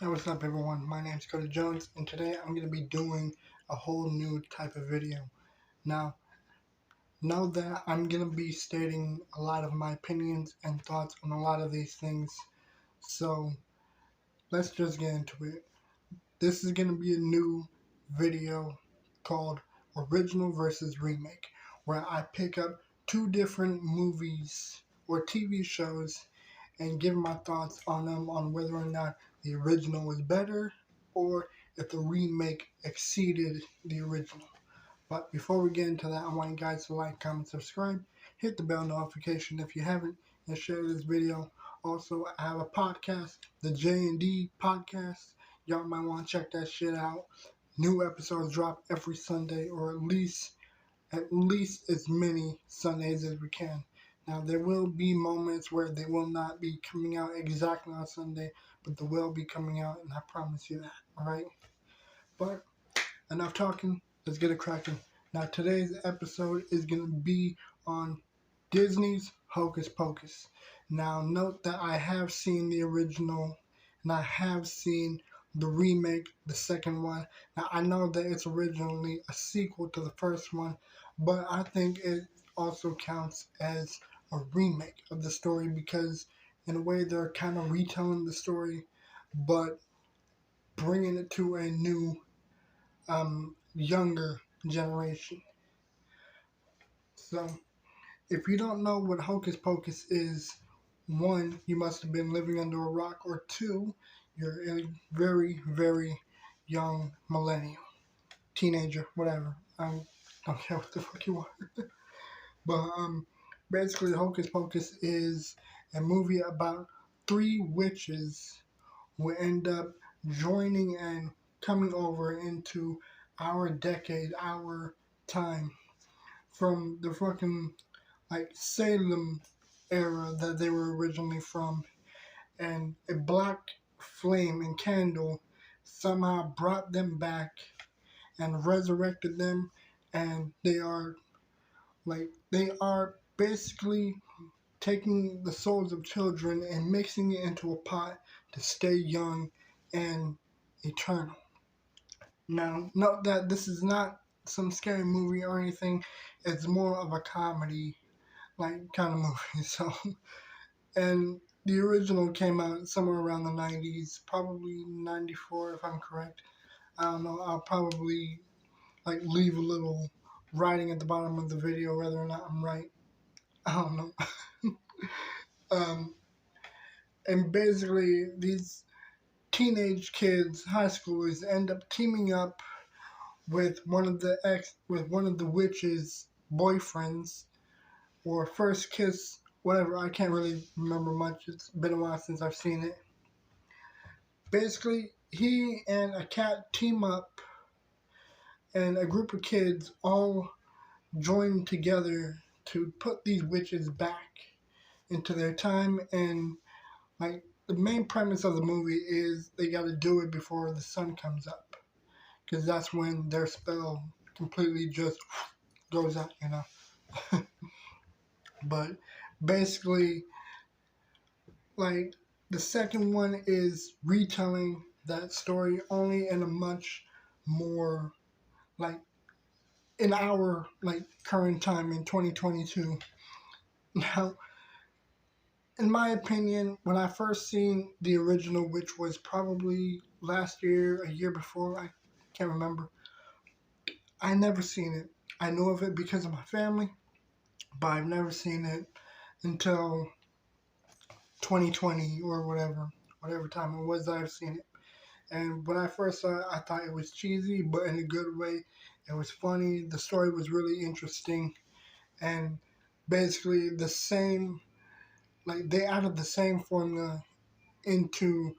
Hey, what's up everyone? My name is Cody Jones and today I'm going to be doing a whole new type of video. Now, know that I'm going to be stating a lot of my opinions and thoughts on a lot of these things. So, let's just get into it. This is going to be a new video called Original versus Remake, where I pick up two different movies or TV shows and give my thoughts on them, on whether or not the original was better or if the remake exceeded the original. But before we get into that, I want you guys to like, comment, subscribe, hit the bell notification if you haven't, and share this video. Also, I have a podcast, the J&D podcast. Y'all might want to check that shit out. New episodes drop every Sunday, or at least as many Sundays as we can. Now, there will be moments where they will not be coming out exactly on Sunday, but they will be coming out, and I promise you that, alright? But, enough talking, let's get it cracking. Now, today's episode is going to be on Disney's Hocus Pocus. Now, note that I have seen the original, and I have seen the remake, the second one. Now, I know that it's originally a sequel to the first one, but I think it also counts as a remake of the story because, in a way, they're kind of retelling the story, but bringing it to a new, younger generation. So, if you don't know what Hocus Pocus is, one, you must have been living under a rock, or two, you're a very, very young millennial, teenager, whatever. I don't care what the fuck you are. But basically, Hocus Pocus is a movie about three witches who end up joining and coming over into our decade, our time, from the fucking like Salem era that they were originally from, and a black flame and candle somehow brought them back and resurrected them, and they are basically taking the souls of children and mixing it into a pot to stay young and eternal. Now, note that this is not some scary movie or anything. It's more of a comedy, like, kind of movie. So, and the original came out somewhere around the 90s, probably 94 if I'm correct. I don't know. I'll probably like leave a little writing at the bottom of the video whether or not I'm right. I don't know. um, and basically, these teenage kids, high schoolers, end up teaming up with one of the witch's boyfriends, or first kiss, whatever. I can't really remember much. It's been a while since I've seen it. Basically, he and a cat team up, and a group of kids all join together to put these witches back into their time. And like, the main premise of the movie is they got to do it before the sun comes up, because that's when their spell completely just goes out, you know. But basically, like, the second one is retelling that story, only in a much more, like, in our, like, current time in 2022. Now, in my opinion, when I first seen the original, which was probably last year, a year before, I can't remember, I never seen it. I know of it because of my family, but I've never seen it until 2020 or whatever time it was that I've seen it. And when I first saw it, I thought it was cheesy, but in a good way. It was funny. The story was really interesting, and basically the same, like, they added the same formula into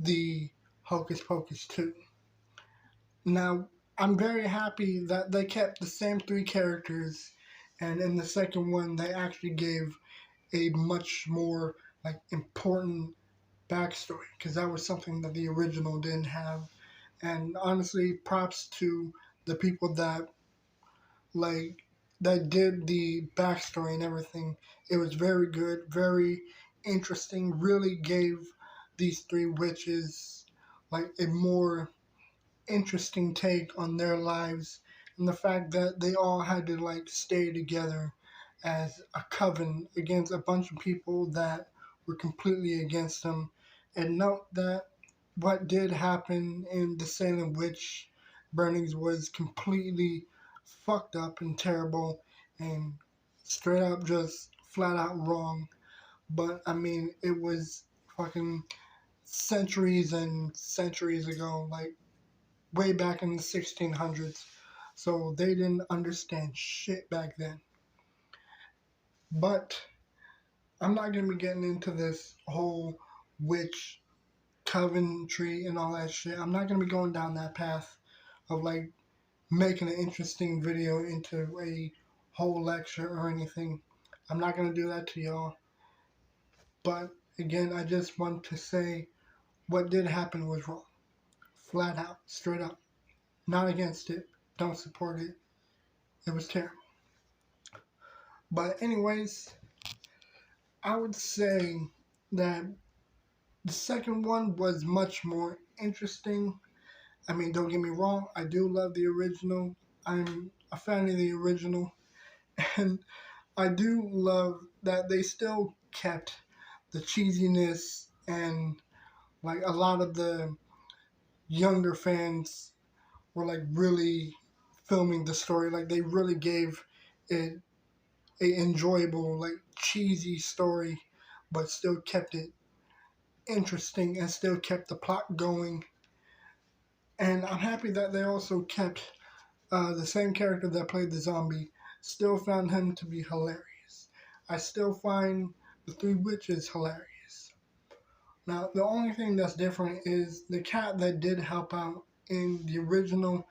the Hocus Pocus 2. Now, I'm very happy that they kept the same three characters, and in the second one, they actually gave a much more, like, important backstory, because that was something that the original didn't have. And honestly, props to the people like that did the backstory and everything. It was very good, very interesting. Really gave these three witches like a more interesting take on their lives, and the fact that they all had to like stay together as a coven against a bunch of people that were completely against them. And note that what did happen in the Salem witch burnings was completely fucked up and terrible and straight up just flat out wrong. But I mean, it was fucking centuries and centuries ago, like way back in the 1600s. So they didn't understand shit back then. But I'm not going to be getting into this whole witch Coventry and all that shit. I'm not going to be going down that path of like making an interesting video into a whole lecture or anything. I'm not going to do that to y'all. But again, I just want to say what did happen was wrong. Flat out, straight up. Not against it. Don't support it. It was terrible. But anyways, I would say that the second one was much more interesting. I mean, don't get me wrong, I do love the original. I'm a fan of the original. And I do love that they still kept the cheesiness, and like a lot of the younger fans were like really filming the story. Like they really gave it a enjoyable, like cheesy story, but still kept it interesting and still kept the plot going. And I'm happy that they also kept the same character that played the zombie. Still found him to be hilarious. I still find the Three Witches hilarious. Now, the only thing that's different is the cat that did help out in the original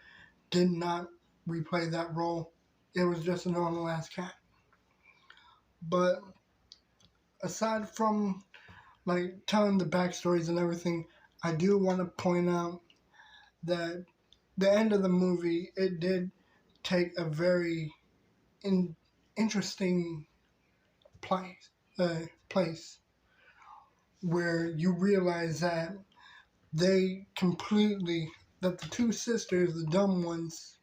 did not replay that role. It was just a normal ass cat. But aside from like telling the backstories and everything, I do want to point out that the end of the movie, it did take a very interesting place, place where you realize that they completely, that the two sisters, the dumb ones,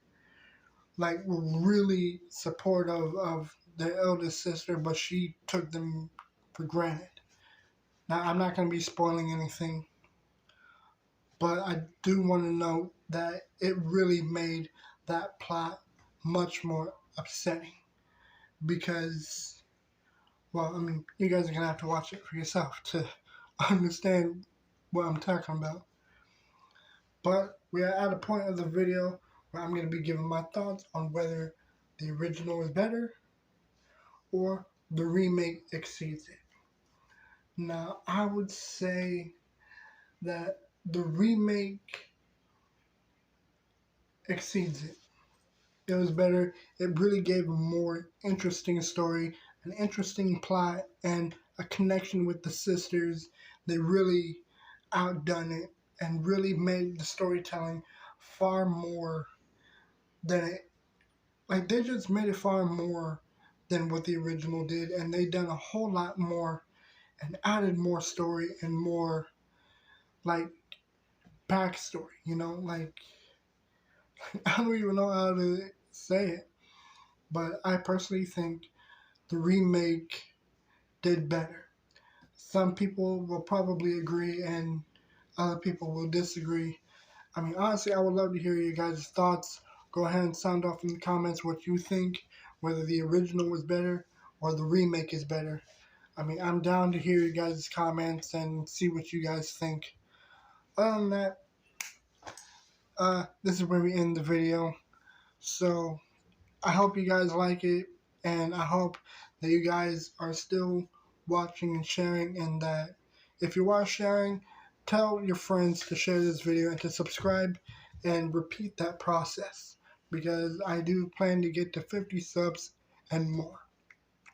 like were really supportive of their eldest sister, but she took them for granted. Now, I'm not going to be spoiling anything, but I do want to note that it really made that plot much more upsetting because, well, I mean, you guys are going to have to watch it for yourself to understand what I'm talking about. But we are at a point of the video where I'm going to be giving my thoughts on whether the original is better or the remake exceeds it. Now, I would say that the remake exceeds it. It was better. It really gave a more interesting story, an interesting plot, and a connection with the sisters. They really outdone it and really made the storytelling far more than it, like they just made it far more than what the original did, and they done a whole lot more and added more story and more like backstory, you know, like I don't even know how to say it, but I personally think the remake did better. Some people will probably agree and other people will disagree. I mean, honestly, I would love to hear you guys' thoughts. Go ahead and sound off in the comments what you think, whether the original was better or the remake is better. I mean, I'm down to hear you guys' comments and see what you guys think. Other than that, this is where we end the video. So, I hope you guys like it, and I hope that you guys are still watching and sharing, and that if you are sharing, tell your friends to share this video and to subscribe and repeat that process, because I do plan to get to 50 subs and more,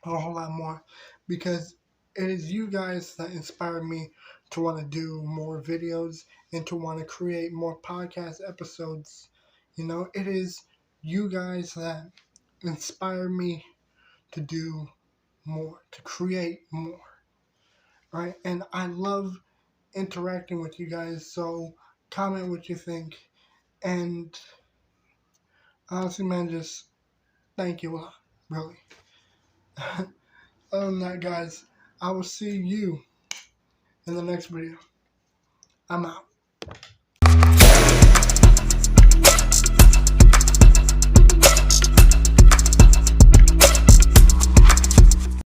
a whole lot more, because it is you guys that inspire me to want to do more videos and to want to create more podcast episodes. You know, it is you guys that inspire me to do more, to create more, right? And I love interacting with you guys, so comment what you think, and honestly, man, just thank you a lot, really. Other than that, guys, I will see you in the next video. I'm out.